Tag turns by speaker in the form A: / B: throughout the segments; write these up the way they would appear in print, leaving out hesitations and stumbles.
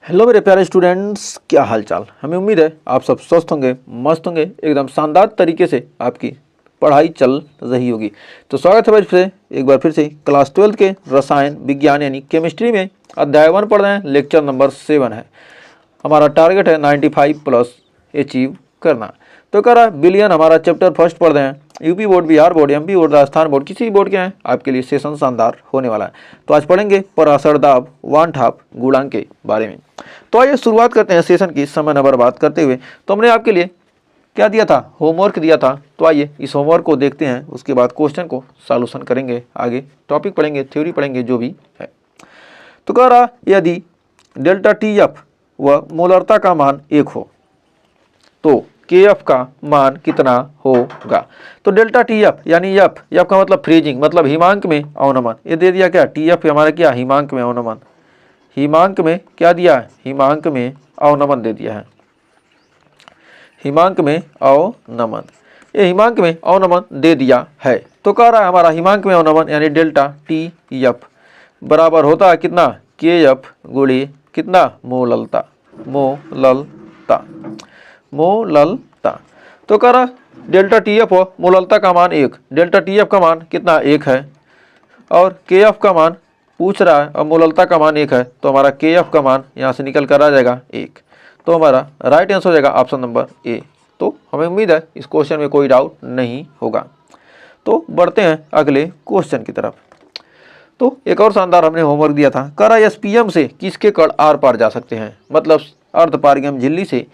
A: Hello मेरे प्यारे students, क्या हाल चाल। हमें उम्मीद है आप सब स्वस्थ होंगे, मस्त होंगे, एकदम शानदार तरीके से आपकी पढ़ाई चल रही होगी। तो स्वागत है भाई फिर से एक बार फिर से क्लास 12 के रसायन विज्ञान यानी केमिस्ट्री में अध्याय 1 पढ़ रहे हैं। लेक्चर नंबर 7 है। हमारा टारगेट है 95 प्लस अचीव करना। तो कह रहा है बिलियन हमारा चैप्टर फर्स्ट पढ़ रहे हैं। UP board, Bihar board, MP board, Rajasthan board, किसी भी बोर्ड के हैं आपके लिए सेशन शानदार होने वाला है। तो आज पढ़ेंगे पराशर दाब वानठाप गुणांक के बारे में। तो आइए शुरुआत करते हैं सेशन की समय न बर्बाद करते हुए। तो हमने आपके लिए क्या दिया था, होमवर्क दिया था। तो आइए इस होमवर्क को देखते हैं, उसके बाद क्वेश्चन को सॉल्यूशन करेंगे, आगे टॉपिक पढ़ेंगे, थ्योरी पढ़ेंगे, जो भी है। तो कह रहा यदि डेल्टा टी एफ व मोलरता का मान 1 हो तो के एफ का मान कितना होगा। तो डेल्टा टी एफ यानी एफ का मतलब फ्रीजिंग, मतलब हिमांक में अवनमन। ये दे दिया क्या, टी एफ हमारा क्या, हिमांक में अवनमन। हिमांक में क्या दिया है, हिमांक में अवनमन दे दिया है, हिमांक में अवनमन। ये हिमांक में अवनमन दे दिया है। तो कह रहा है हमारा हिमांक में अवनमन यानी डेल्टा टी एफ बराबर होता है कितना, के एफ गुणे कितना, मोललता, मोललता, मोललता। तो कह रहा डेल्टा टी एफ हो, मोललता का मान 1, डेल्टा टी एफ का मान कितना 1 है और के एफ का मान पूछ रहा है और मोललता का मान 1 है। तो हमारा के एफ का मान यहाँ से निकल कर आ जाएगा 1। तो हमारा राइट आंसर हो जाएगा ऑप्शन नंबर ए। तो हमें उम्मीद है इस क्वेश्चन में कोई डाउट नहीं होगा। तो बढ़ते हैं अगले क्वेश्चन की तरफ। तो एक और शानदार हमने होमवर्क दिया था। कह रहा एसपीएम से किसके कण आर पार जा सकते हैं, मतलब अर्धपारगम्य झिल्ली से।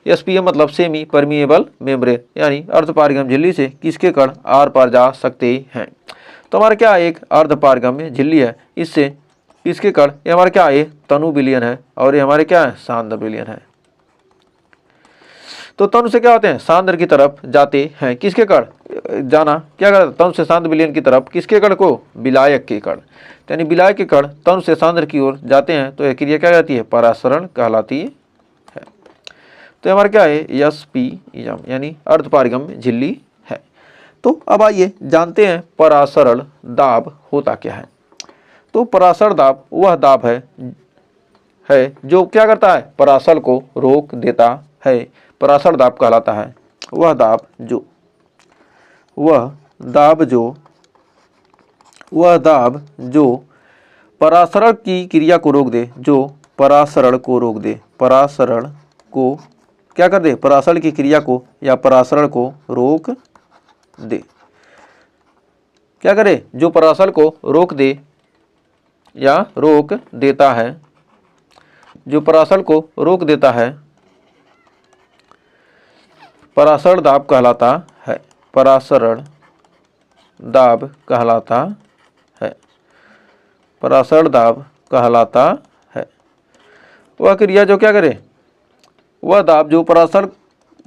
A: एसपीएम मतलब सेमी परमिएबल मेम्ब्रेन, यानी अर्धपारगम्य झिल्ली से किसके कण आर पार जा सकते हैं। तो हमारा क्या एक अर्धपारगम्य झिल्ली है, इससे इसके कण, ये हमारा क्या है, तनु विलयन है और ये हमारे क्या है, सांद्र विलयन है। तो तनु से क्या होते हैं, सांद्र की तरफ जाते हैं। किसके कण जाना, क्या करता है, तनु से सांद्र विलयन की तरफ, किसके कण को, विलायक के कण, यानी विलायक के कण तनु से सांद्र की ओर जाते हैं। तो यह क्रिया क्या कहती है, परासरण कहलाती है। तो हमारा क्या है, एसपीएम यानी अर्धपारगम्य झिल्ली है। तो अब आइए जानते हैं परासरण दाब होता क्या है। तो परासरण दाब वह दाब है जो क्या करता है, परासर को रोक देता है, परासरण दाब कहलाता है। वह दाब जो परासरण की क्रिया को रोक दे, जो परासरण को रोक दे, परासरण को क्या कर दे, परासरण की क्रिया को या परासरण को रोक दे, क्या करे, जो परासरण को रोक दे या रोक देता है, जो परासरण को रोक देता है, परासरण दाब कहलाता है, परासरण दाब कहलाता है, परासरण दाब कहलाता है। वह क्रिया जो क्या करे, वह दाब जो परासरण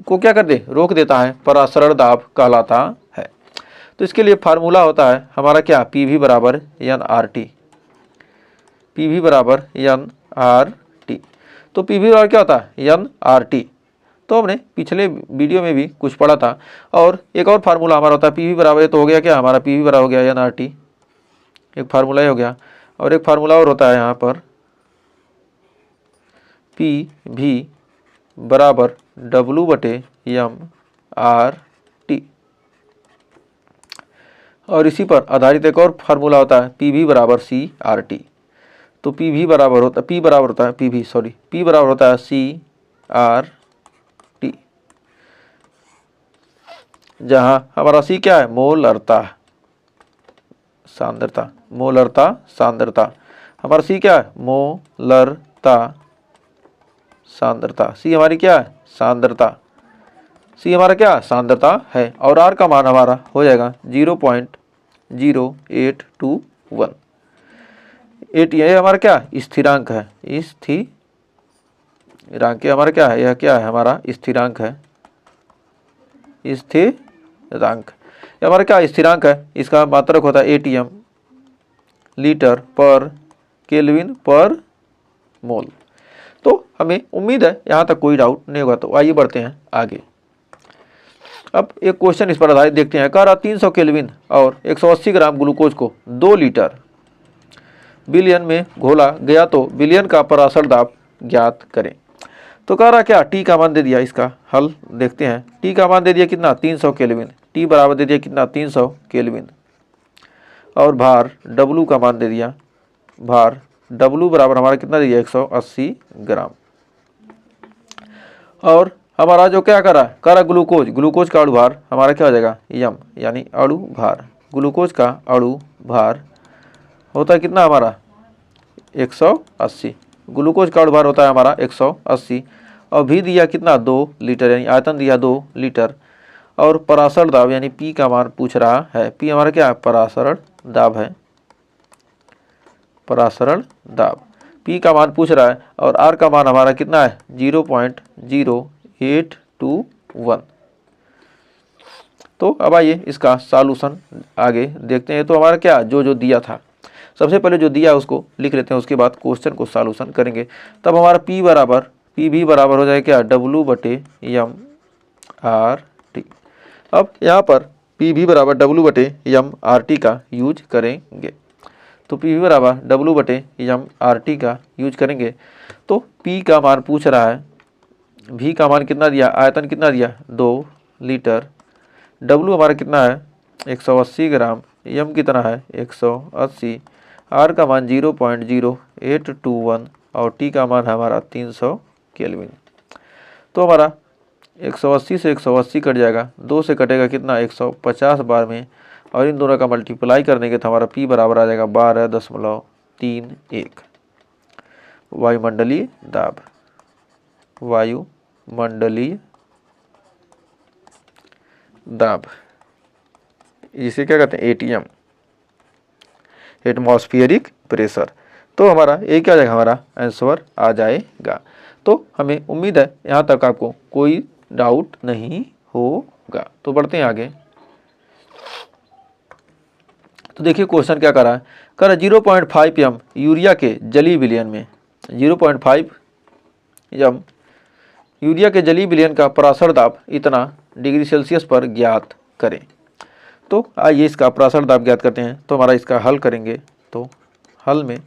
A: को क्या कर दे, रोक देता है, परासरण दाब कहलाता है। तो इसके लिए फार्मूला होता है हमारा क्या, पी बराबर एन आर टी, पी बराबर एन आर टी। तो पी बराबर क्या होता है, एन आर टी। तो हमने पिछले वीडियो में भी कुछ पढ़ा था। और एक और फार्मूला हमारा होता है पी बराबर, ये तो हो गया क्या, हमारा पी बराबर हो गया एन आर टी, एक फार्मूला ही हो गया। और एक फार्मूला और होता है यहाँ पर, पी बराबर डब्लू बटे एम आर टी। और इसी पर आधारित एक और फार्मूला होता है पी बराबर सी आर टी। तो पी बराबर होता है, पी बराबर होता है सी आर टी, जहां हमारा सी क्या है, मोलरता, सांद्रता, मोलरता सांद्रता। हमारा सी क्या है, मोलरता सांद्रता। सी हमारी क्या है, सांद्रता, सी हमारा क्या, सांद्रता है। और आर का मान हमारा हो जाएगा 0.0821। ये हमारा क्या, स्थिरांक है, स्थिरांक हमारा क्या है, यह क्या है, हमारा स्थिरांक है, स्थिरांक ये हमारा क्या, स्थिरांक है। इसका मात्रक होता है एटीएम, लीटर पर केल्विन पर मोल। तो हमें उम्मीद है यहाँ तक कोई डाउट नहीं होगा। तो आइए बढ़ते हैं आगे। अब एक क्वेश्चन इस पर आधारित देखते हैं। कह रहा 300 केल्विन और 180 ग्राम ग्लूकोज को 2 लीटर विलयन में घोला गया तो विलयन का परासरण दाब ज्ञात करें। तो कह रहा क्या, टी का मान दे दिया, इसका हल देखते हैं। टी का मान दे दिया कितना 300 केल्विन, टी बराबर दे दिया कितना 300 केल्विन, और भार डब्लू का मान दे दिया, भार डब्लू बराबर हमारा कितना दे दिया 180 ग्राम। और हमारा जो क्या करा ग्लूकोज, ग्लूकोज का अणु भार हमारा क्या हो जाएगा यम, यानी अणु भार, ग्लूकोज का अणु भार होता है कितना हमारा 180, ग्लूकोज का अणु भार होता है हमारा 180, और भी दिया कितना 2 लीटर, यानी आयतन दिया 2 लीटर, और परासरण दाब यानी पी का मान पूछ रहा है। पी हमारा क्या है, परासरण दाब है, परासरण दाब, पी का मान पूछ रहा है, और आर का मान हमारा कितना है 0.0821। तो अब आइए इसका सॉल्यूशन आगे देखते हैं। तो हमारा क्या जो दिया था, सबसे पहले जो दिया उसको लिख लेते हैं, उसके बाद क्वेश्चन को सॉल्यूशन करेंगे। तब हमारा पी भी बराबर हो जाएगा क्या W/m/RT। अब यहाँ पर पी भी बराबर W/m/RT का यूज करेंगे। तो पी भी बराबर W/m/RT का यूज करेंगे। तो पी का मान पूछ रहा है, भी का मान कितना दिया, आयतन कितना दिया 2 लीटर, W हमारा कितना है 180 ग्राम, m कितना है 180, R का मान 0.0821, और T का मान है हमारा 300 केल्विन। तो हमारा 180 से 180 कट जाएगा, 2 से कटेगा कितना 150 बार में, और इन दोनों का मल्टीप्लाई करने के तो हमारा P बराबर आ जाएगा 12.31 वायुमंडलीय दाब, वायुमंडलीय दाब, इसे क्या कहते हैं ATM, एटमॉस्फेरिक प्रेशर। तो हमारा ये क्या आ जाएगा, हमारा आंसर आ जाएगा। तो हमें उम्मीद है यहाँ तक आपको कोई डाउट नहीं होगा। तो बढ़ते हैं आगे। तो देखिए क्वेश्चन क्या कर रहा है, 0.5 m यूरिया के जलीय विलयन में, 0.5 m यूरिया के जलीय विलयन का परासरण दाब इतना डिग्री सेल्सियस पर ज्ञात करें। तो आइए इसका परासरण दाब ज्ञात करते हैं। तो हमारा इसका हल करेंगे। तो हल में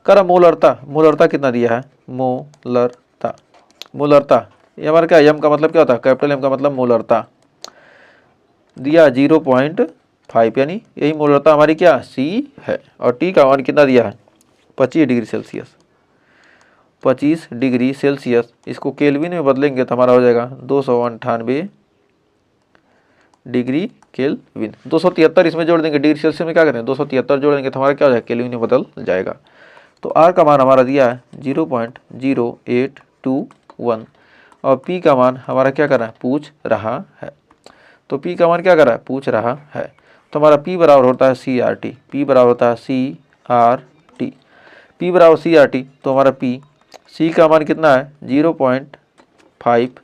A: मोलरता कितना दिया है, मोलरता ये हमारा क्या, एम का मतलब क्या होता है, कैपिटल एम का मतलब मोलरता दिया 0.5, यानी यही मोलरता हमारी क्या सी है, और टी का मान कितना दिया है 25 डिग्री सेल्सियस, 25 डिग्री सेल्सियस। इसको केल्विन में बदलेंगे तो हमारा हो जाएगा 298 डिग्री केल्विन, 273 इसमें जोड़ देंगे, डिग्री सेल्सियस में क्या करें 273 जोड़ देंगे तो हमारा क्या हो जाएगा केल्विन में बदल जाएगा। तो आर का मान हमारा दिया है 0.0821, और पी का मान हमारा क्या कर रहा है, पूछ रहा है। तो पी का मान क्या कर रहा है, पूछ रहा है। तो हमारा पी बराबर होता है CRT, पी बराबर होता है CRT, पी बराबर CRT। तो हमारा पी, सी का मान कितना है 0.5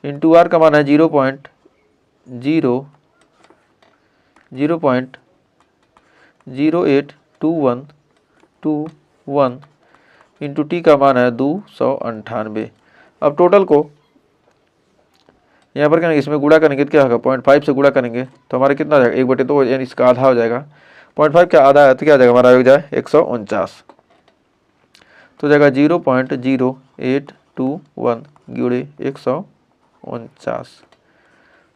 A: इंटू आर का मान है 0.0821 इंटू टी का मान है 298। अब टोटल को यहाँ पर करेंगे, इसमें गुणा करेंगे तो क्या होगा 0.5 से गुणा करेंगे तो हमारा कितना आ जाएगा 1/2, यानी इसका आधा हो जाएगा। 0.5 का आधा है तो क्या आ जाएगा हमारा हो जाए 149, तो जाएगा 0.0821 गुणे 149।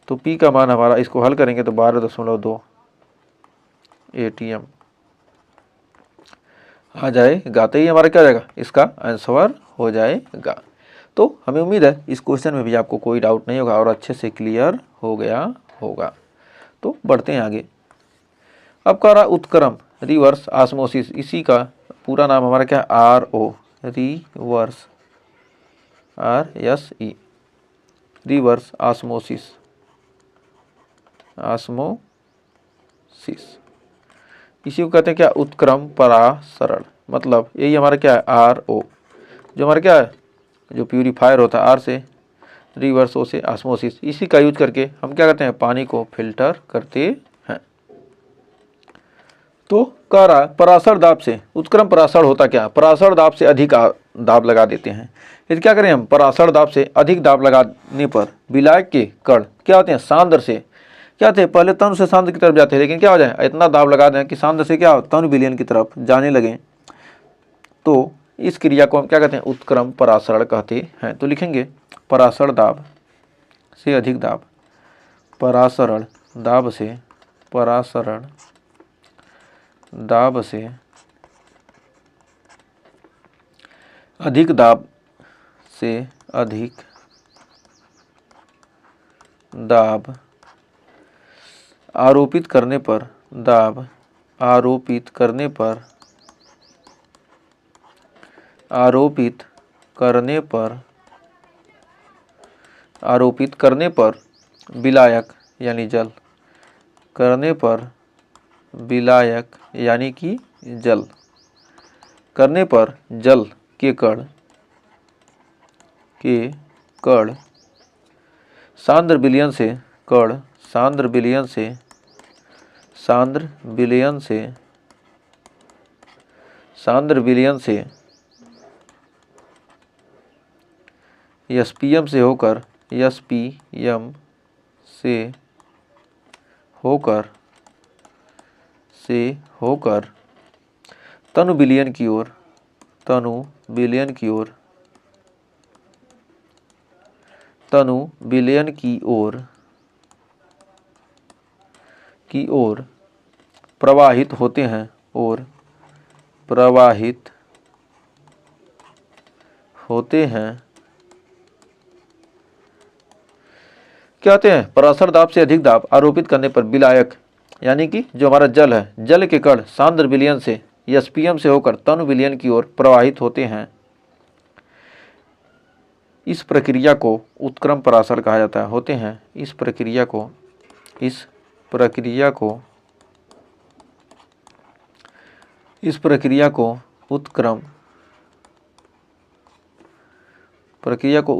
A: तो पी का मान हमारा, इसको हल करेंगे तो 12.2 ATM आ जाएगा। तो ये हमारा क्या हो जाएगा, इसका आंसर हो जाएगा। तो हमें उम्मीद है इस क्वेश्चन में भी आपको कोई डाउट नहीं होगा और अच्छे से क्लियर हो गया होगा। तो बढ़ते हैं आगे। अब कह रहा उत्क्रम रिवर्स ऑस्मोसिस, इसी का पूरा नाम हमारा क्या है RO, reverse RSE, reverse osmosis, इसी को कहते हैं क्या उत्क्रम परासरण। मतलब यही हमारा क्या है RO, जो हमारा क्या है जो प्यूरीफायर होता है R से, रिवर्स O से ऑस्मोसिस, इसी का यूज करके हम क्या करते हैं पानी को फिल्टर करते हैं। तो कह रहा है परासरण दाब से उत्क्रम परासरण होता क्या, परासरण दाब से अधिक दाब लगा देते हैं। यदि क्या करें हम परासरण दाब से अधिक दाब लगाने पर विलायक के कण क्या होते हैं सांद्र से क्या थे, पहले तनु से सांद्र की तरफ जाते हैं, लेकिन क्या हो जाए इतना दाब लगा दें कि सांद्र से क्या हो तनु विलयन की तरफ जाने लगे। तो इस क्रिया को हम क्या कहते हैं, उत्क्रम परासरण कहते हैं। तो लिखेंगे परासरण दाब से अधिक दाब, परासरण दाब से, परासरण दाब से अधिक दाब से अधिक दाब आरोपित करने पर, दाब आरोपित करने पर, आरोपित करने पर, आरोपित करने पर विलायक यानी जल, करने पर विलायक यानी कि जल, करने पर जल के कण सांद्र विलयन से, कण सांद्र विलयन से, सांद्र विलयन से, सांद्र विलयन से एसपीएम से होकर, एसपीएम से होकर, तनु विलयन की ओर, तनु विलयन की ओर, तनु विलयन की ओर प्रवाहित होते हैं, और प्रवाहित होते हैं। क्या होते हैं, परासरण दाब से अधिक दाब आरोपित करने पर विलायक यानी कि जो हमारा जल है, जल के कण सांद्र विलयन से एसपीएम से होकर तनु विलयन की ओर प्रवाहित होते हैं। इस प्रक्रिया को उत्क्रम परासरण कहा जाता है, होते हैं। इस प्रक्रिया को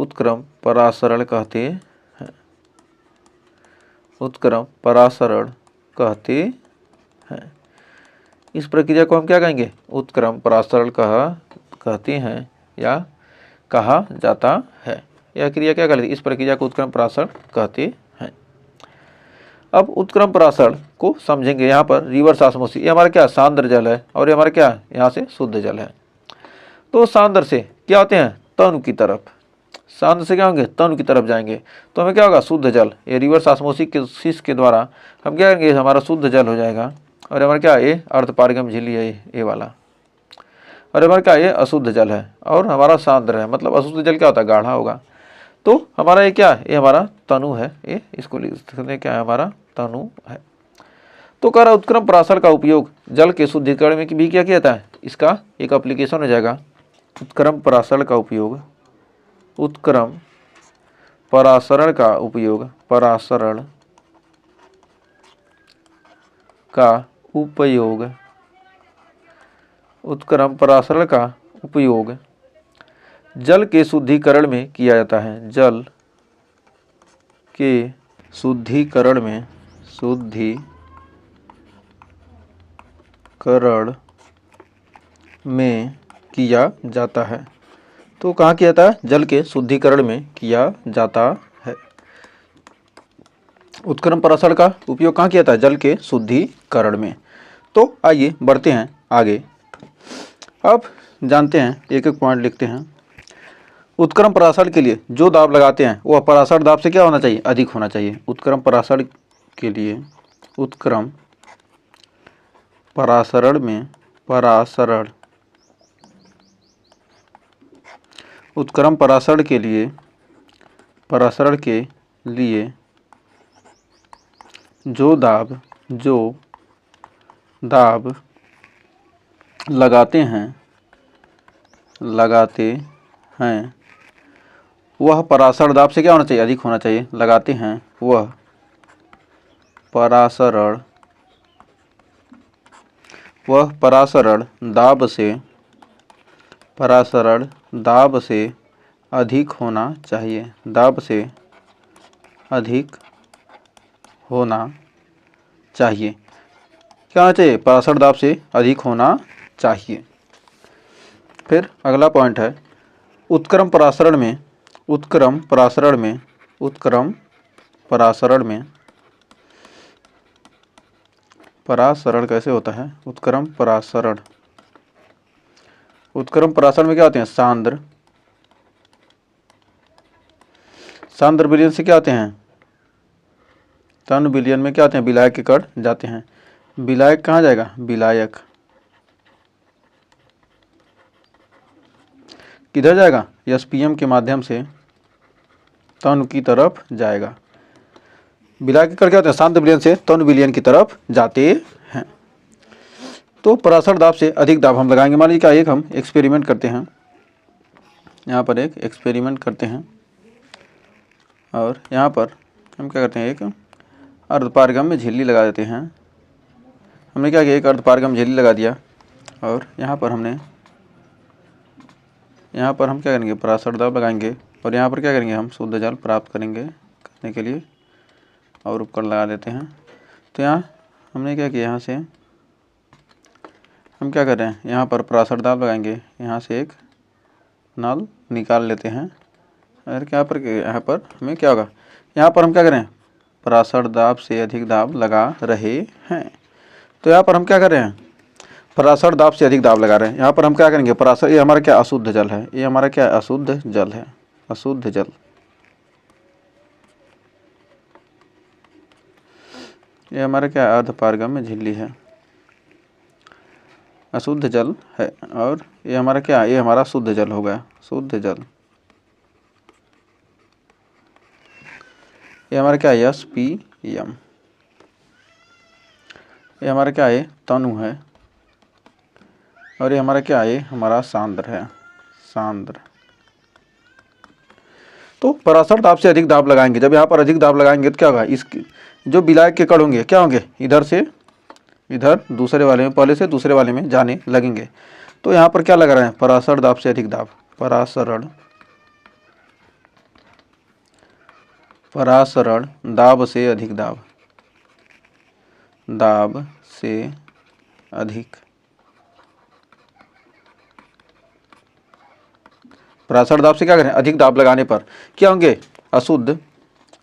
A: उत्क्रम परासरण कहते हैं, उत्क्रम परासरण कहते हैं। इस प्रक्रिया को हम क्या कहेंगे, उत्क्रम परासरण कहते हैं या कहा जाता है। यह क्रिया क्या कहती है, इस प्रक्रिया को उत्क्रम परासरण कहते हैं। अब उत्क्रम परासरण को समझेंगे। यहाँ पर रिवर्स ऑस्मोसिस, ये हमारा क्या सांद्र जल है और ये हमारा क्या यहाँ से शुद्ध जल है। तो सांद्र से क्या होते हैं, तनु की तरफ, सांद्र से क्या होंगे, तनु की तरफ जाएंगे तो हमें क्या होगा, शुद्ध जल। ये रिवर्स ऑस्मोसिस के द्वारा हम क्या करेंगे, हमारा शुद्ध जल हो जाएगा। और हमारा क्या, ये अर्धपारगम झिल्ली है ये वाला, और हमारा क्या, ये अशुद्ध जल है और हमारा सांद्र है, मतलब अशुद्ध जल क्या होता है, गाढ़ा होगा। तो हमारा ये क्या, ये हमारा तनु है, ये इसको लिख सकते हैं क्या है, हमारा तनु है। तो कह रहा उत्क्रम परासरण का उपयोग जल के शुद्धिकरण में भी क्या किया जाता है, इसका एक एप्लीकेशन हो जाएगा। उत्क्रम परासरण का उपयोग, उत्क्रम परासरण का उपयोग, परासरण का उपयोग, उत्क्रम परासरण का उपयोग जल के शुद्धिकरण में किया जाता है। जल के शुद्धिकरण में, किया जाता है। तो कहाँ किया जाता है, जल के शुद्धिकरण में किया जाता है। उत्क्रम परासरण का उपयोग कहाँ किया जाता है, जल के शुद्धिकरण में। तो आइए बढ़ते हैं आगे। अब जानते हैं, एक एक पॉइंट लिखते हैं। उत्क्रम परासरण के लिए जो दाब लगाते हैं वह परासरण दाब से क्या होना चाहिए, अधिक होना चाहिए। उत्क्रम परासरण के लिए, उत्क्रम परासरण में, उत्क्रम परासरण के लिए, जो दाब लगाते हैं वह परासरण दाब से क्या होना चाहिए, अधिक होना चाहिए। लगाते हैं वह परासरण दाब से अधिक होना चाहिए, दाब से अधिक होना चाहिए। क्या होना चाहिए, परासरण दाब से अधिक होना चाहिए। फिर अगला पॉइंट है, उत्क्रम परासरण में परासरण कैसे होता है। उत्क्रम परासरण उत्क्रम परासरण में क्या होते हैं? सांद्र। सांद्र विलयन से क्या होते हैं? तन विलयन में क्या होते हैं? विलायक के कण जाते हैं। विलायक कहाँ जाएगा? विलायक किधर जाएगा? एसपीएम के माध्यम से तन की तरफ जाएगा। विलायक के कण क्या होते हैं? सांद्र विलयन से तन विलयन की तरफ जाते हैं। तो परासर दाब से अधिक दाब हम लगाएंगे। मान लीजिए क्या, एक हम एक्सपेरिमेंट करते हैं, यहाँ पर एक एक्सपेरिमेंट करते हैं और यहाँ पर हम क्या करते हैं? एक अर्धपारगम में झिल्ली लगा देते हैं। हमने क्या किया? एक अर्धपारगम झिल्ली लगा दिया और यहाँ पर हम क्या करेंगे? परासर दाब लगाएंगे और यहाँ पर क्या करेंगे? हम शुद्ध जल प्राप्त करने के लिए और उपकरण लगा देते हैं। तो यहाँ हमने क्या किया? यहाँ से हम क्या कर रहे हैं? यहाँ पर परासर दाब लगाएंगे, यहाँ से एक नल निकाल लेते हैं और यहाँ पर हमें क्या होगा? यहाँ पर हम क्या करें? परासर दाब से अधिक दाब लगा रहे हैं। तो यहाँ पर हम क्या कर रहे हैं? परासर दाब से अधिक दाब लगा रहे हैं। यहाँ पर हम क्या करेंगे? परासर, ये हमारा क्या? अशुद्ध जल है। ये हमारा क्या? अशुद्ध जल है। अशुद्ध जल, ये हमारा क्या? अर्धपारगम में झिल्ली है, अशुद्ध जल है। और ये हमारा क्या? ये हमारा शुद्ध जल हो गया, शुद्ध जल। ये हमारा क्या? एसपीएम। ये हमारा क्या है? तनु है। और ये हमारा क्या है? हमारा सांद्र है, सांद्र। तो परासर दाब से अधिक दाब लगाएंगे। जब यहाँ पर अधिक दाब लगाएंगे तो क्या होगा? इसके जो विलायक के कण होंगे क्या होंगे? इधर से इधर दूसरे वाले में, पहले से दूसरे वाले में जाने लगेंगे। तो यहाँ पर क्या लगा रहे हैं? परासर दाब से अधिक दाब, परासरण दाब से अधिक दाब, दाब से अधिक। परासर दाब से क्या करें? अधिक दाब लगाने पर क्या होंगे? अशुद्ध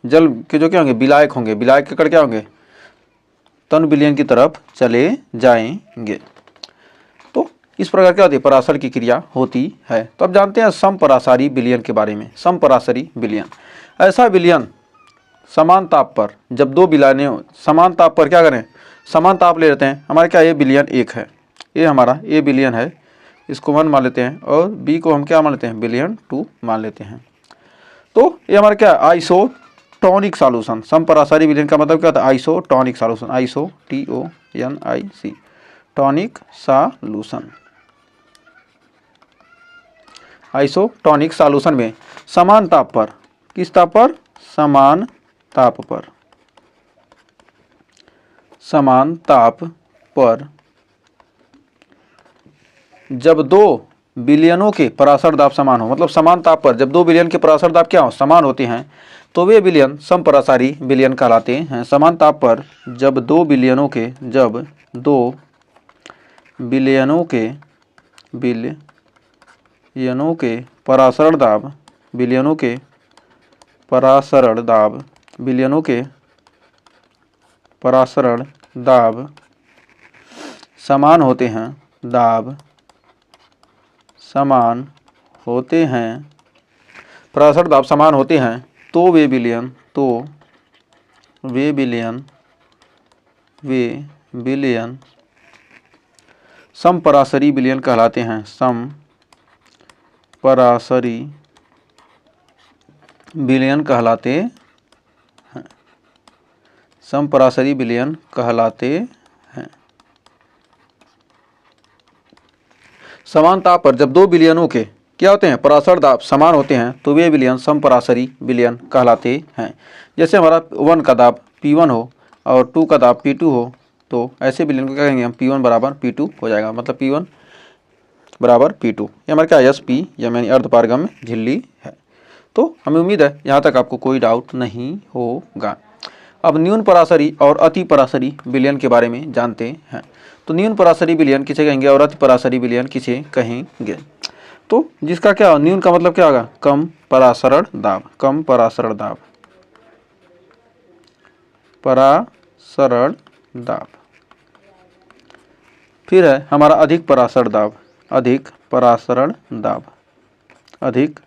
A: जल के जो क्या होंगे? विलायक होंगे। विलायक के कण क्या होंगे? तन विलयन की तरफ चले जाएंगे। तो इस प्रकार क्या होती है? परासर की क्रिया होती है। तो अब जानते हैं समपरासारी विलयन के बारे में। समपरासारी विलयन ऐसा विलयन समान ताप पर, जब दो विलयन समान ताप पर क्या करें? समान ताप ले लेते हैं। हमारा क्या? ये विलयन 1 है, ये हमारा ए विलयन है, इसको 1 मान लेते हैं और बी को हम क्या मान लेते हैं? विलयन 2 मान लेते हैं। तो ये हमारा क्या? Isotonic solution. समपरासारी विलयन का मतलब क्या होता है? Isotonic solution, ISOTONIC, tonic solution. Isotonic solution में समान ताप पर, किस ताप पर? समान ताप पर, समान ताप पर जब दो विलयनों के परासर दाब समान हो, मतलब समान ताप पर जब दो विलयन के परासर दाब क्या हो? समान होते हैं, तो वे विलयन समपरासारी विलयन कहलाते हैं। समान ताप पर जब दो विलयनों के परासर दाब, विलयनों के परासरण दाब समान होते हैं, दाब समान होते हैं, परासर दाब समान होते हैं, तो वे विलयन समपरासरी विलयन कहलाते हैं। समपरासरी विलयन कहलाते हैं, समपरासरी विलयन कहलाते हैं। समान ताप पर जब दो विलयनों के क्या होते हैं? परासर दाब समान होते हैं, तो वे विलयन समपरासरी विलयन कहलाते हैं। जैसे हमारा 1 का दाब P1 हो और 2 का दाब P2 हो, तो ऐसे विलयन को क्या कहेंगे हम? P1 बराबर P2 हो जाएगा, मतलब P1 बराबर P2। ये हमारा क्या? SP यानी अर्धपारगम झिल्ली है। तो हमें उम्मीद है यहाँ तक आपको कोई डाउट नहीं होगा। अब न्यून परासरी और अति परासरी विलयन के बारे में जानते हैं। तो न्यून परासरी विलयन किसे कहेंगे और अति परासरी विलयन किसे कहेंगे? तो जिसका क्या न्यून का मतलब क्या होगा? कम परासरण दाब, कम परासरण दाब, परासरण दाब। फिर है हमारा अधिक परासरण दाब, अधिक परासरण दाब, अधिक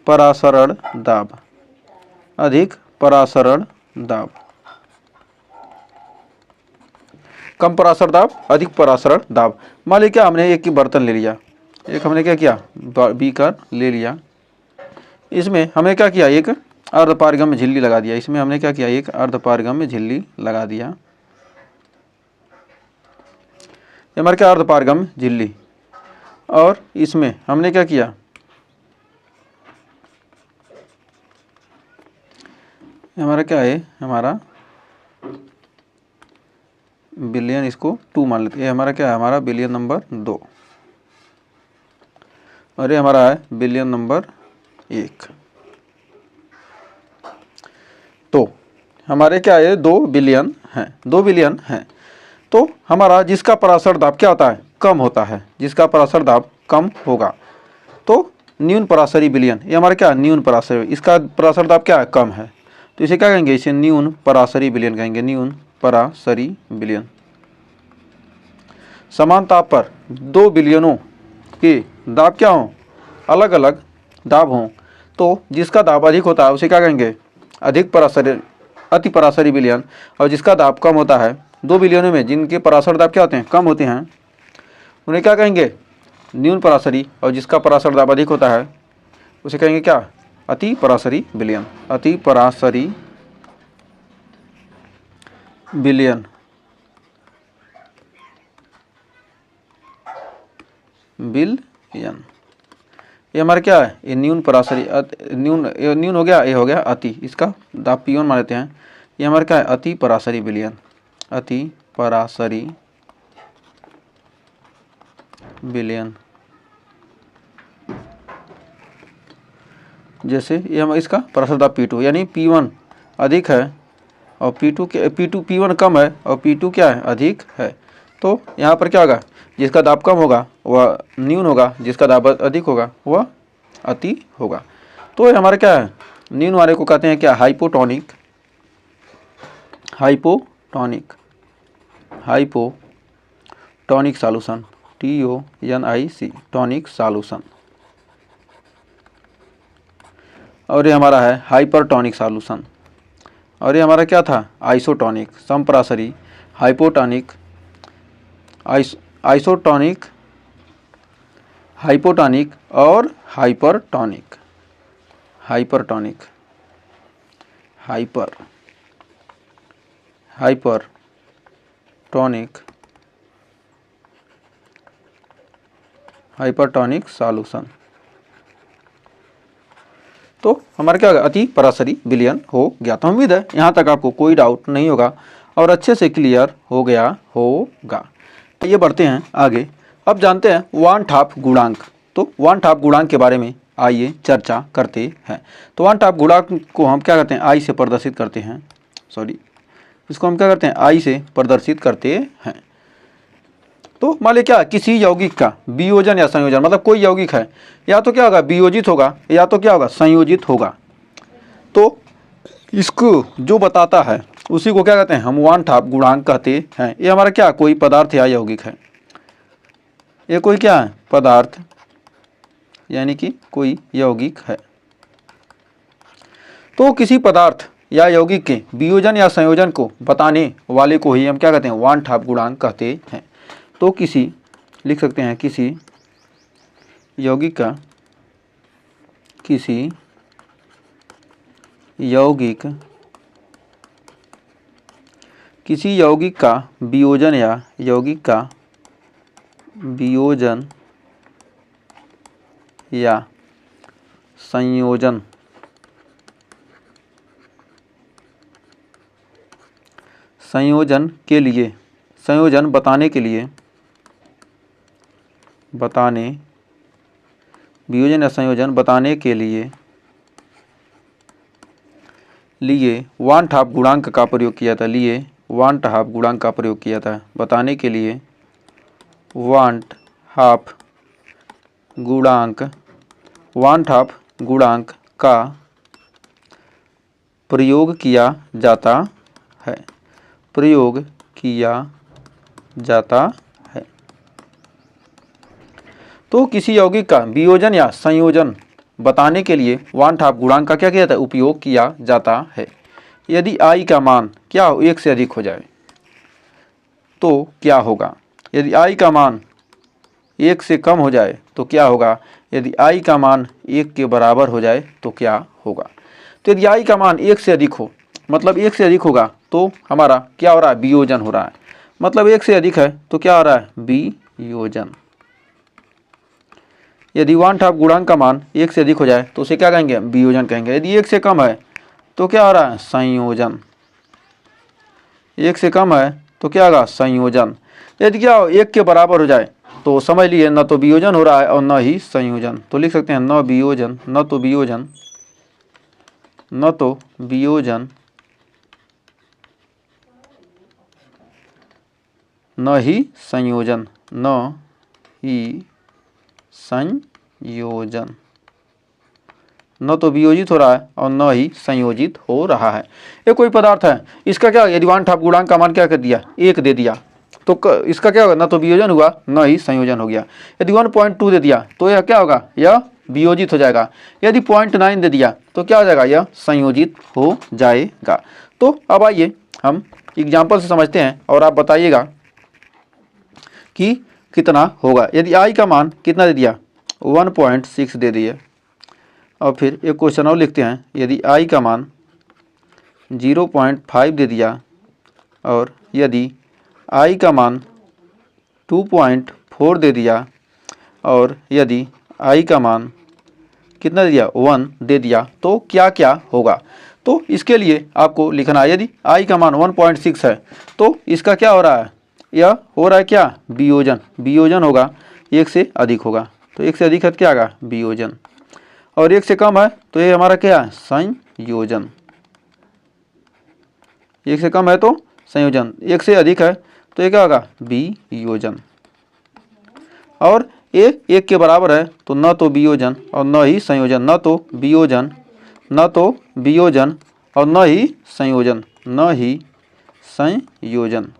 A: परासरण दाब, अधिक परासरण दाब। कम परासरण दाब, अधिक परासरण दाब। मान लीजिए क्या हमने एक बर्तन ले लिया, एक हमने क्या किया बीकर ले लिया, इसमें हमने क्या किया एक अर्धपारगम्य झिल्ली लगा दिया, इसमें हमने क्या किया एक अर्धपारगम्य झिल्ली लगा दिया, ये हमारे क्या अर्धपारगम्य झिल्ली, और इसमें हमने क्या किया हमारा क्या है हमारा बिलियन, इसको 2 मान लेते हैं, ये हमारा क्या है हमारा बिलियन नंबर 2, और ये हमारा है बिलियन नंबर 1। तो हमारे क्या है 2 बिलियन हैं, 2 बिलियन हैं। तो हमारा जिसका परासरण दाब क्या होता है कम होता है, जिसका परासरण दाब कम होगा तो न्यून परासरी बिलियन, ये हमारा क्या न्यून परासरी, इसका परासरण दाब क्या है कम है, तो इसे क्या कहेंगे इसे न्यून परासरी बिलियन कहेंगे, न्यून परासरी बिलियन। समान ताप पर 2 बिलियनों के दाब क्या हों अलग अलग दाब हों, तो जिसका दाब अधिक होता है उसे क्या कहेंगे अधिक परासरी अति परासरी बिलियन, और जिसका दाब कम होता है 2 बिलियनों में जिनके परासरण दाब क्या होते हैं कम होते हैं उन्हें क्या कहेंगे न्यून परासरी, और जिसका परासरण दाब अधिक होता है उसे कहेंगे क्या अति परासरी बिलियन, अति परासरी बिलियन। बिलियन ये हमारा क्या है ये न्यून परासरी न्यून हो गया, ये हो गया अति, इसका दाब P1 मान लेते हैं, ये हमारा क्या है अति परासरी बिलियन, अति परासरी बिलियन। जैसे ये हम इसका परासरण दाब P2 यानी P1 अधिक है और P1 कम है और P2 क्या है अधिक है, तो यहाँ पर क्या होगा जिसका दाब कम होगा वह न्यून होगा, जिसका दाब अधिक होगा वह अति होगा। तो ये हमारे क्या है न्यून वाले को कहते हैं क्या hypotonic, hypotonic, hypotonic solution, TONIC tonic solution. और ये हमारा है हाइपरटोनिक सॉल्यूशन, और ये हमारा क्या था आइसोटोनिक, समपरासरी, हाइपोटोनिक, आइसोटोनिक, हाइपोटोनिक और hypertonic, hypertonic, hypertonic, hypertonic solution. तो हमारा क्या होगा अति परासरी बिलियन हो गया। तो उम्मीद है यहाँ तक आपको कोई डाउट नहीं होगा और अच्छे से क्लियर हो गया होगा। ये बढ़ते हैं आगे, अब जानते हैं वान ठाप गुणांक। तो वान ठाप गुणांक के बारे में आइए चर्चा करते हैं। तो वान ठाप गुणांक को हम क्या करते हैं आई से प्रदर्शित करते हैं, इसको हम क्या करते हैं आई से प्रदर्शित करते हैं। तो मान लीजिए क्या किसी यौगिक का वियोजन या संयोजन, मतलब कोई यौगिक है या तो क्या होगा वियोजित होगा या तो क्या होगा संयोजित होगा, तो इसको जो बताता है उसी को क्या कहते हैं हम वान ठाप गुणांक कहते हैं। ये हमारा क्या कोई पदार्थ या यौगिक है, ये कोई क्या है पदार्थ यानी कि कोई यौगिक है। तो किसी पदार्थ या यौगिक के वियोजन या संयोजन को बताने वाले को ही हम क्या कहते हैं वान ठाप गुणांक कहते हैं। तो किसी लिख सकते हैं किसी यौगिक का, किसी यौगिक, किसी यौगिक का वियोजन या यौगिक का वियोजन या संयोजन, संयोजन के लिए, संयोजन बताने के लिए, बताने वियोजन या संयोजन बताने के लिए वान ठाप गुणांक का प्रयोग किया था, लिए वान ठाप गुणांक का प्रयोग किया था। बताने के लिए वान ठाप गुणांक, वान ठाप गुणांक का प्रयोग किया जाता है, प्रयोग किया जाता है। तो किसी यौगिक का वियोजन या संयोजन बताने के लिए वन हाफ गुणांक का क्या किया जाता है, उपयोग किया जाता है। यदि I का मान क्या हो, 1 से अधिक हो जाए तो क्या होगा। यदि I का मान 1 से कम हो जाए तो क्या होगा। यदि I का मान 1 के बराबर हो जाए तो क्या होगा। तो यदि I का मान 1 से अधिक हो, मतलब 1 से अधिक होगा तो हमारा क्या हो रहा है, वियोजन हो रहा है। मतलब 1 से अधिक है तो क्या हो रहा है, वियोजन। यदि वन हाफ गुणांक का मान 1 से अधिक हो जाए तो उसे क्या कहेंगे, वियोजन कहेंगे। यदि 1 से कम है तो क्या हो रहा है, संयोजन। 1 से कम है तो क्या होगा, संयोजन। यदि क्या हो, 1 के बराबर हो जाए तो समझ लिए न तो वियोजन हो रहा है और न ही संयोजन। तो लिख सकते हैं न वियोजन, न तो वियोजन, न तो वियोजन, न ही संयोजन, न ही संयोजन। न तो वियोजित हो रहा है और न ही संयोजित हो रहा है। ये कोई पदार्थ है, इसका क्या, यदि वन हाफ गुणांक का मान क्या कर दिया, 1 दे दिया तो इसका क्या होगा, न तो वियोजन हुआ न ही संयोजन हो गया। यदि 1.2 दे दिया तो यह क्या होगा, यह वियोजित हो जाएगा। यदि 0.9 दे दिया तो क्या हो जाएगा, यह संयोजित हो जाएगा। तो अब आइए हम एग्जाम्पल से समझते हैं और आप बताइएगा कि कितना होगा। यदि I का मान कितना दे दिया, 1.6 दे दिया। और फिर एक क्वेश्चन और लिखते हैं। यदि I का मान 0.5 दे दिया और यदि I का मान 2.4 दे दिया और यदि I का मान कितना दे दिया, 1 दे दिया तो क्या क्या होगा। तो इसके लिए आपको लिखना है, यदि I का मान 1.6 है तो इसका क्या हो रहा है, यह हो रहा है क्या, वियोजन। वियोजन होगा, 1 से अधिक होगा तो 1 से अधिक है तो क्या आएगा, वियोजन। और 1 से कम है तो ये हमारा क्या है, संयोजन। 1 से कम है तो संयोजन, 1 से अधिक है तो ये क्या होगा, वियोजन। और ये 1 के बराबर है तो न तो वियोजन और न ही संयोजन, न तो वियोजन, न तो वियोजन और न ही संयोजन, न ही संयोजन,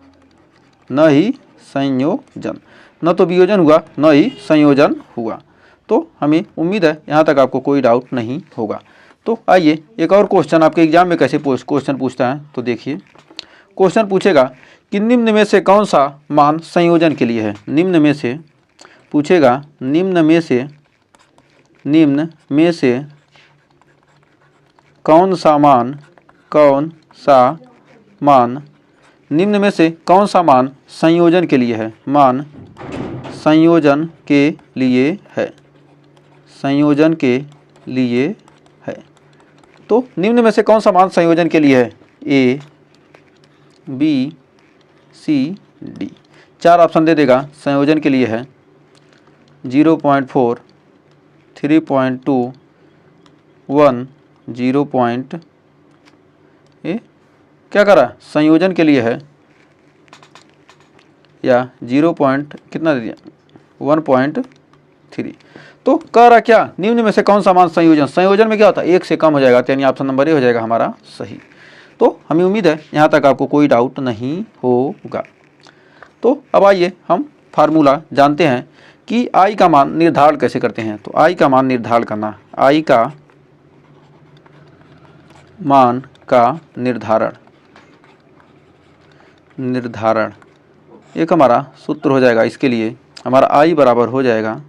A: न ही संयोजन। न तो वियोजन हुआ न ही संयोजन हुआ। तो हमें उम्मीद है यहाँ तक आपको कोई डाउट नहीं होगा। तो आइए एक और क्वेश्चन आपके एग्जाम में कैसे क्वेश्चन पूछता है तो देखिए। क्वेश्चन पूछेगा कि निम्न में से कौन सा मान संयोजन के लिए है। निम्न में से पूछेगा, निम्न में से कौन सा मान, कौन सा मान, निम्न में से कौन सा मान संयोजन के लिए है। मान संयोजन के लिए है, संयोजन के लिए है। तो निम्न में से कौन सा मान संयोजन के लिए है, A, B, C, D। 4 option दे देगा। संयोजन के लिए है 0.4, 3.2, 1, 0. क्या करा, संयोजन के लिए है या 0. कितना दे दिया, 1.3। तो कह रहा क्या, निम्न में से कौन सा मान संयोजन, संयोजन में क्या होता है 1 से कम हो जाएगा, यानी ऑप्शन नंबर ए हो जाएगा हमारा सही। तो हमें उम्मीद है यहाँ तक आपको कोई डाउट नहीं होगा। तो अब आइए हम फार्मूला जानते हैं कि I का मान निर्धारण कैसे करते हैं। तो I का मान निर्धारण करना, I का मान का निर्धारण एक हमारा सूत्र हो जाएगा। इसके लिए हमारा I बराबर हो जाएगा,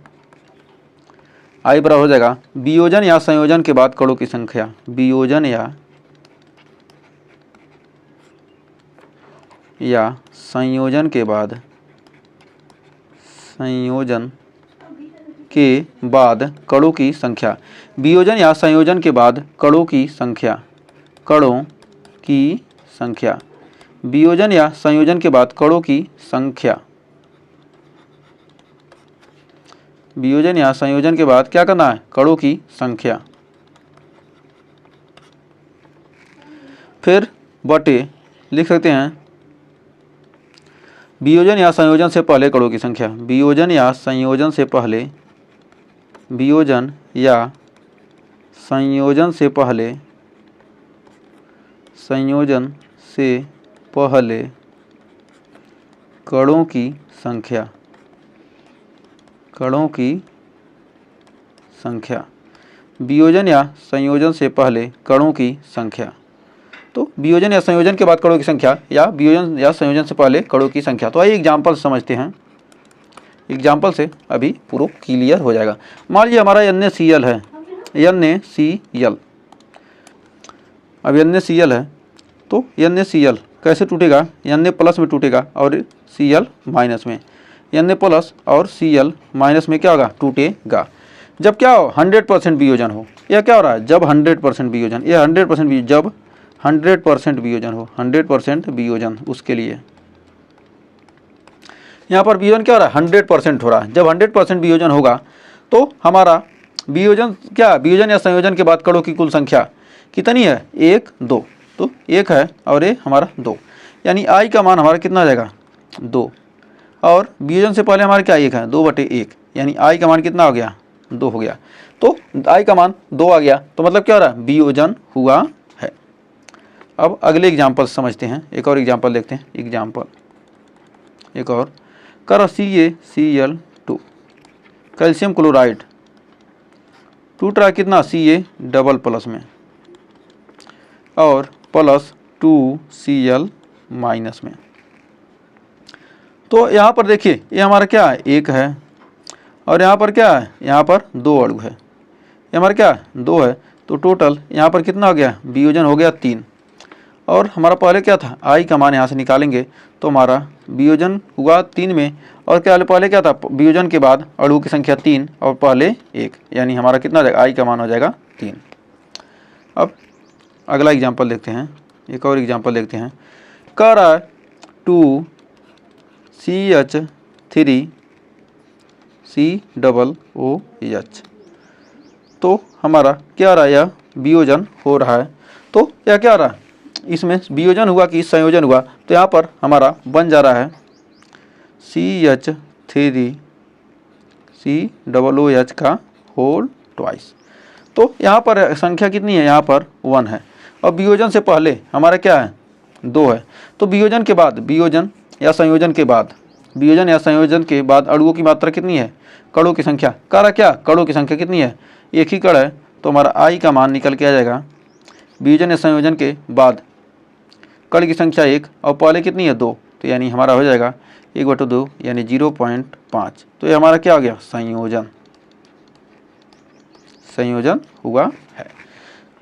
A: I बराबर हो जाएगा वियोजन या संयोजन के बाद कणों की संख्या, वियोजन या संयोजन के बाद, संयोजन के बाद कणों की संख्या, वियोजन या संयोजन के बाद कणों की संख्या, कणों की संख्या, वियोजन या संयोजन के बाद कणों की संख्या, वियोजन या संयोजन के बाद क्या करना है, कणों की संख्या। फिर बटे लिख सकते हैं वियोजन या संयोजन से पहले कणों की संख्या, वियोजन या संयोजन से पहले, वियोजन या संयोजन से पहले, संयोजन से पहले कणों की संख्या, कणों की संख्या, वियोजन या संयोजन से पहले कणों की संख्या। तो वियोजन या संयोजन के बाद कणों की संख्या या वियोजन या संयोजन से पहले कणों की संख्या। तो आइए एग्जाम्पल समझते हैं, एग्जाम्पल से अभी पूरा क्लियर हो जाएगा। मान लीजिए हमारा NaCl है, NaCl, अब NaCl है तो NaCl कैसे टूटेगा, Na प्लस में टूटेगा और Cl माइनस में, Na प्लस और Cl माइनस में क्या होगा, टूटेगा। जब क्या हो 100% वियोजन हो, यह क्या हो रहा है, जब 100% वियोजन, यह 100% जब 100% वियोजन हो, 100% वियोजन, उसके लिए यहाँ पर वियोजन क्या हो रहा है, 100% हो रहा है। जब 100% वियोजन होगा तो हमारा वियोजन क्या, वियोजन या संयोजन के बाद कणों की कुल संख्या कितनी है, 1 2, तो 1 है और ये हमारा 2, यानी I का मान हमारा कितना आ जाएगा, 2, और वियोजन से पहले हमारा क्या 1 है, 2/1, यानी I का मान कितना हो गया, 2 हो गया। तो I का मान 2 आ गया, तो मतलब क्या हो रहा है, वियोजन हुआ है। अब अगले एग्जाम्पल समझते हैं, एक और एग्जाम्पल देखते हैं, एग्जाम्पल एक और, कर CaCl2, कैल्शियम क्लोराइड टूट रहा है कितना, Ca डबल प्लस में और प्लस 2Cl माइनस में। तो यहाँ पर देखिए ये हमारा क्या है, 1 है और यहाँ पर क्या है, यहाँ पर 2 अणु है, ये हमारा क्या है, 2 है। तो टोटल यहाँ पर कितना हो गया, वियोजन हो गया 3, और हमारा पहले क्या था, I का मान यहाँ से निकालेंगे तो हमारा वियोजन हुआ 3 में, और क्या पहले क्या था, वियोजन के बाद अणु की संख्या 3 और पहले 1, यानी हमारा कितना हो जाएगा, I का मान हो जाएगा 3। अब अगला एग्जाम्पल देखते हैं, एक और एग्जाम्पल देखते हैं, कह रहा है 2CH3COOH, तो हमारा क्या रहा है, यह वियोजन हो रहा है। तो यह क्या रहा है, इसमें वियोजन हुआ कि संयोजन हुआ, तो यहाँ पर हमारा बन जा रहा है CH3COOH का होल ट्वाइस। तो यहाँ पर संख्या कितनी है, यहाँ पर 1 है, और वियोजन से पहले हमारा क्या है, 2 है। तो वियोजन के बाद, वियोजन या संयोजन के बाद, वियोजन या संयोजन के बाद अणुओं की मात्रा कितनी है, कणों की संख्या, कह रहा क्या, कणों की संख्या कितनी है, 1 ही कण है, तो हमारा I का मान निकल के आ जाएगा, वियोजन या संयोजन के बाद कण की संख्या 1 और पहले कितनी है, 2, तो यानी हमारा हो जाएगा 1/2 यानी 0.5। तो ये हमारा क्या हो गया, संयोजन, संयोजन हुआ है।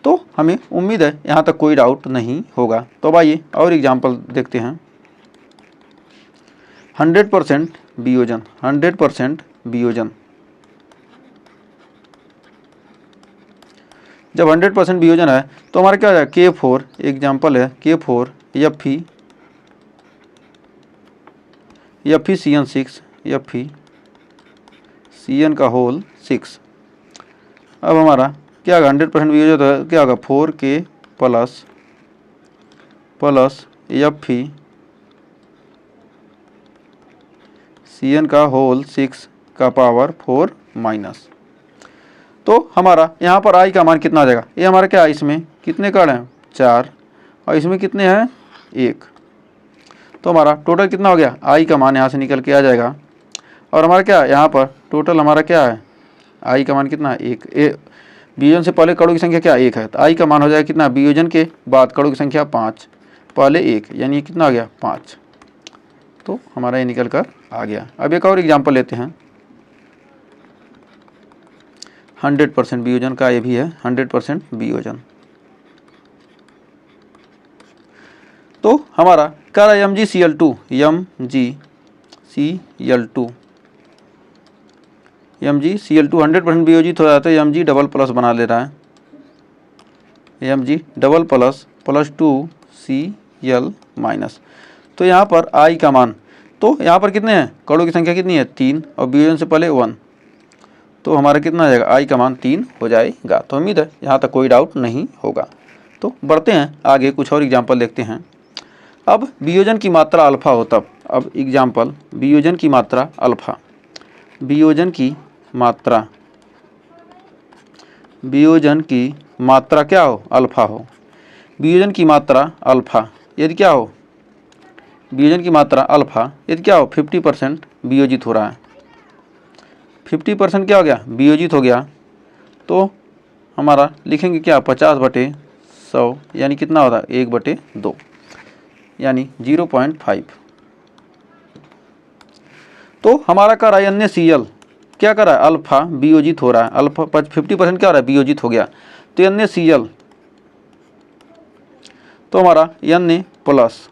A: तो हमें उम्मीद है यहाँ तक कोई डाउट नहीं होगा। तो अब आइए और एग्जाम्पल देखते हैं। 100% वियोजन, 100% वियोजन, जब 100% वियोजन है तो हमारा क्या हो जाएगा, K4 एग्जाम्पल है, K4 FeCN6 FeCN का होल 6। अब हमारा क्या होगा, 100% वियोजन है, क्या होगा 4K प्लस FeCN का होल 6 का पावर 4 माइनस। तो हमारा यहाँ पर I का मान कितना आ जाएगा, ये हमारा क्या है, इसमें कितने कण हैं, 4, और इसमें कितने हैं, 1, तो हमारा टोटल कितना हो गया, I का मान यहाँ से निकल के आ जाएगा, और हमारा क्या है, यहाँ पर टोटल हमारा क्या है, I का मान कितना है, 1, वियोजन से पहले कणों की संख्या क्या 1 है, तो I का मान हो जाएगा कितना, वियोजन के बाद कणों की संख्या 5, पहले 1, यानी ये कितना आ गया, 5। तो हमारा ये निकल कर आ गया। अब एक और एग्जाम्पल लेते हैं, 100% वियोजन का, ये भी है 100% वियोजन। तो हमारा क्या रहा है, MgCl2 100% वियोजित हो जाता है, Mg डबल प्लस बना ले रहा है, Mg double plus plus 2Cl minus. तो यहाँ पर I का मान, तो यहाँ पर कितने हैं, कणों की संख्या कितनी है, 3, और वियोजन से पहले 1, तो हमारा कितना आ जाएगा, I का मान 3 हो जाएगा। तो उम्मीद है यहाँ तक कोई डाउट नहीं होगा। तो बढ़ते हैं आगे, कुछ और एग्जाम्पल देखते हैं। अब वियोजन की मात्रा अल्फा हो तब, अब एग्जाम्पल वियोजन की मात्रा अल्फा, वियोजन की मात्रा, वियोजन की मात्रा क्या हो, अल्फा हो, वियोजन की मात्रा अल्फा यदि क्या हो, वियोजन की मात्रा अल्फा यदि क्या हो, 50% वियोजित हो रहा है, 50% क्या हो गया, वियोजित हो गया, तो हमारा लिखेंगे क्या 50/100 यानी कितना होता है 1/2 यानी 0.5। तो हमारा कर रहा है NaCl क्या कर रहा है अल्फा वियोजित हो रहा है, अल्फा 50% क्या हो रहा है वियोजित हो गया। तो NaCl तो हमारा Na प्लस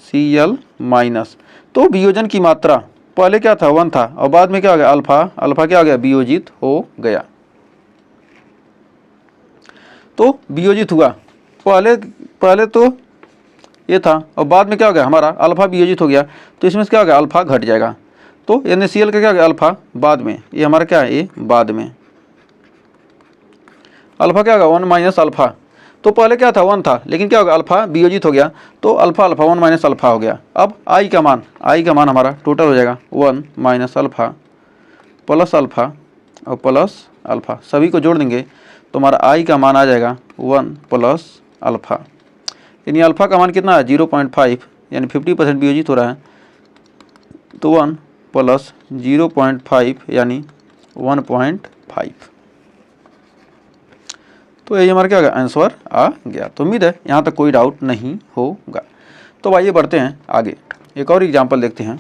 A: Cl माइनस, तो वियोजन की मात्रा पहले क्या था 1 था और बाद में क्या हो गया अल्फा, अल्फा क्या हो गया वियोजित हो गया। तो वियोजित हुआ, पहले तो ये था और बाद में क्या हो गया हमारा अल्फा वियोजित हो गया, तो इसमें से क्या हो गया अल्फा घट जाएगा। तो NaCl का क्या हो गया अल्फा बाद में, ये हमारा क्या है ये बाद में, अल्फा क्या होगा 1 माइनस अल्फा। तो पहले क्या था 1 था लेकिन क्या होगा अल्फा वियोजित हो गया, तो अल्फा अल्फा 1 माइनस अल्फा हो गया। अब आई का मान हमारा टोटल हो जाएगा 1 माइनस अल्फा प्लस अल्फा और प्लस अल्फा, सभी को जोड़ देंगे तो हमारा आई का मान आ जाएगा 1 प्लस अल्फा, यानी अल्फा का मान कितना है 0.5 यानी 50% वियोजित हो रहा है। तो 1 प्लस 0.5 यानी 1.5। तो यही हमारा क्या होगा आंसर आ गया। तो उम्मीद है यहाँ तक कोई डाउट नहीं होगा। तो आइए बढ़ते हैं आगे, एक और एग्जाम्पल देखते हैं।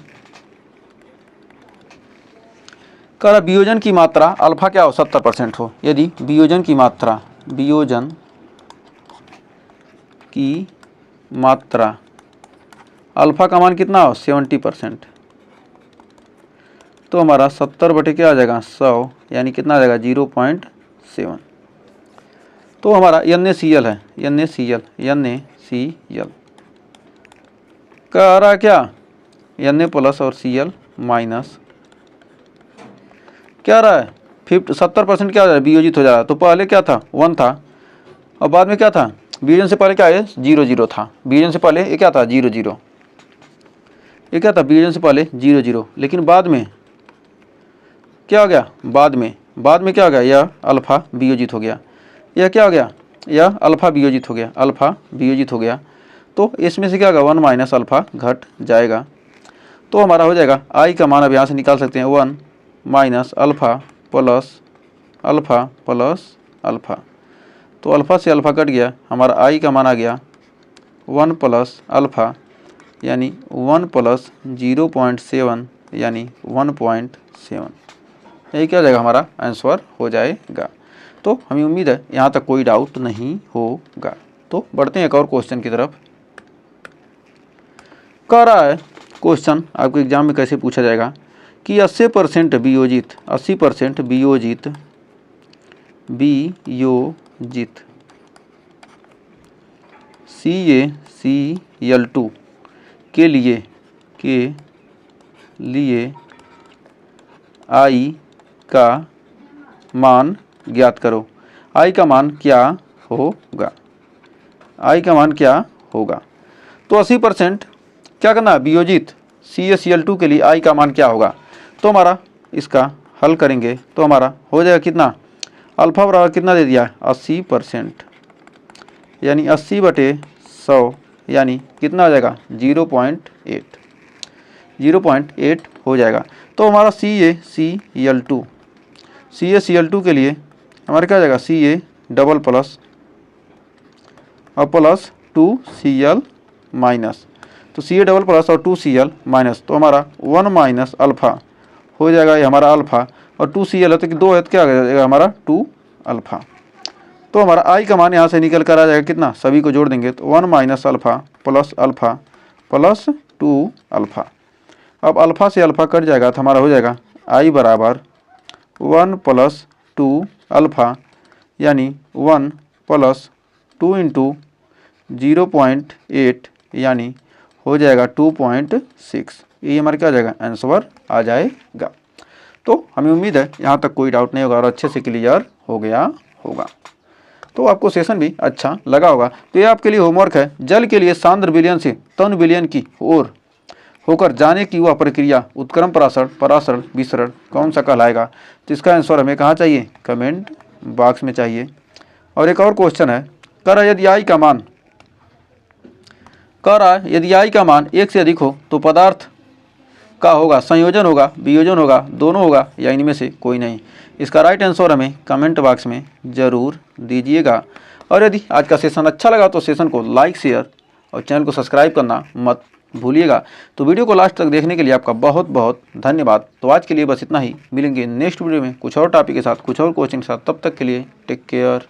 A: कह रहा वियोजन की मात्रा अल्फा क्या हो 70% हो, यदि वियोजन की मात्रा अल्फा का मान कितना हो 70%, तो हमारा 70 क्या आ जाएगा 100 यानी कितना आ जाएगा 0.7। तो हमारा NaCl है, NaCl कह रहा है क्या Na प्लस और Cl माइनस, क्या रहा है 70% क्या हो जा रहा है वियोजित हो जा रहा है। तो पहले क्या था 1 था और बाद में क्या था वियोजन से पहले क्या है 0 था, वियोजन से पहले ये क्या था 0, ये क्या था वियोजन से पहले 0, लेकिन बाद में क्या हो गया बाद में क्या हो गया यह अल्फा वियोजित हो गया, यह क्या हो गया यह अल्फा वियोजित हो गया। तो इसमें से क्या होगा 1 माइनस अल्फा घट जाएगा। तो हमारा हो जाएगा आई का मान अब यहाँ से निकाल सकते हैं 1 माइनस अल्फा प्लस अल्फा। तो अल्फा से अल्फा कट गया, हमारा आई का मान आ गया 1 प्लस अल्फा यानी 1 प्लस 0.7 यानी 1.7। यही क्या हो जाएगा हमारा आंसर हो जाएगा। तो हमें उम्मीद है यहाँ तक कोई डाउट नहीं होगा। तो बढ़ते हैं एक और क्वेश्चन की तरफ। कह रहा है क्वेश्चन आपके एग्जाम में कैसे पूछा जाएगा कि 80% वियोजित CaCl2 के लिए आई का मान ज्ञात करो। आई का मान क्या होगा, तो 80% क्या करना है वियोजित CaCl2 के लिए आई का मान क्या होगा। तो हमारा इसका हल करेंगे तो हमारा हो जाएगा कितना अल्फा बराबर कितना दे दिया 80% यानी 80/100 यानी कितना आ जाएगा 0.8 हो जाएगा। तो हमारा CaCl2 के लिए हमारा क्या आ जाएगा Ca डबल प्लस और प्लस 2Cl माइनस, तो Ca डबल प्लस और 2Cl माइनस, तो हमारा 1 माइनस अल्फ़ा हो जाएगा ये हमारा अल्फ़ा और 2Cl है तो 2 है तो क्या आ जाएगा हमारा 2 अल्फ़ा। तो हमारा आई का मान यहाँ से निकल कर आ जाएगा कितना, सभी को जोड़ देंगे तो 1 माइनस अल्फ़ा प्लस 2 अल्फ़ा। अब अल्फ़ा से अल्फ़ा कट जाएगा तो हमारा हो जाएगा आई बराबर 1 प्लस 2 अल्फ़ा यानी 1 प्लस 2 इंटू 0.8 यानी हो जाएगा 2.6। ये हमारा क्या आ जाएगा आंसर आ जाएगा। तो हमें उम्मीद है यहाँ तक कोई डाउट नहीं होगा और अच्छे से क्लियर हो गया होगा। तो आपको सेशन भी अच्छा लगा होगा। तो ये आपके लिए होमवर्क है, जल के लिए सांद्र विलयन से तन विलयन की ओर होकर जाने की वह प्रक्रिया उत्क्रम परासरण विसरण कौन सा कहलाएगा। तो इसका आंसर हमें कहाँ चाहिए, कमेंट बॉक्स में चाहिए। और एक और क्वेश्चन है, कह रहा है यदि आई का मान 1 से अधिक हो तो पदार्थ का होगा संयोजन होगा वियोजन होगा दोनों होगा या इनमें से कोई नहीं। इसका राइट आंसर हमें कमेंट बॉक्स में ज़रूर दीजिएगा। और यदि आज का सेशन अच्छा लगा तो सेशन को लाइक, शेयर और चैनल को सब्सक्राइब करना मत भूलिएगा। तो वीडियो को लास्ट तक देखने के लिए आपका बहुत बहुत धन्यवाद। तो आज के लिए बस इतना ही, मिलेंगे नेक्स्ट वीडियो में कुछ और टॉपिक के साथ, कुछ और क्वेश्चन के साथ। तब तक के लिए टेक केयर।